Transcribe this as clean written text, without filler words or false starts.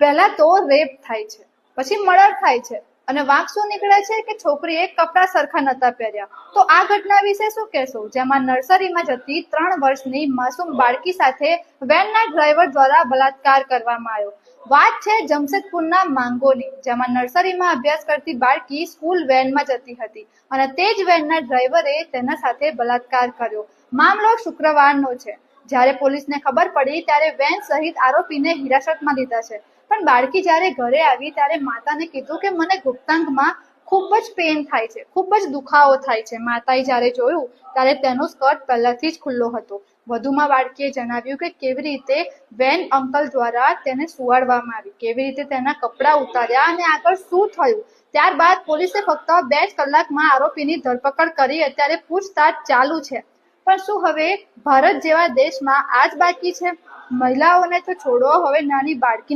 પહેલા તો રેપ થાય છે, પછી મર્ડર થાય છે, અને વાંક શું નીકળે છે કે છોકરીએ કપડા સરખા નતા પહેર્યા. તો આ ઘટના વિશે શું કહેશો, જેમાં નર્સરીમાં જતી 3 વર્ષની માસૂમ બાળકી સાથે વેનના ડ્રાઈવર દ્વારા બલાત્કાર કરવામાં આવ્યો. વાત છે જમશેદપુરના માંગોની, જેમાં નર્સરીમાં અભ્યાસ કરતી બાળકી સ્કૂલ વેનમાં જતી હતી અને તે જ વેનના ડ્રાઈવરે તેના સાથે બલાત્કાર કર્યો. મામલો શુક્રવારનો છે. જ્યારે પોલીસને ખબર પડી ત્યારે વેન સહિત આરોપીને હિરાસતમાં લીધા છે. પણ બાળકી જ્યારે ઘરે આવી ત્યારે માતાને કીધું કે મને ગુપ્તાંગમાં ખૂબ જ પેન થાય છે, ખૂબ જ દુખાવો થાય છે. માતાએ જ્યારે જોયું ત્યારે તેનો સ્કર્ટ પહેલાથી જ ખુલ્લો હતો. વધુમાં બાળકીએ જણાવ્યું કે કેવી રીતે વેન અંકલ દ્વારા તેને સુવાડવામાં આવી, કેવી રીતે તેના કપડાં ઉતાર્યા અને આગળ શું થયું. ત્યારબાદ પોલીસે ફક્ત 2 જ કલાકમાં આરોપીની ધરપકડ કરી. અત્યારે પૂછતાછ ચાલુ છે. પણ શું હવે ભારત જેવા દેશમાં આ જ બાકી છે? મહિલાઓને તો છોડો, હવે નાની બાળકીને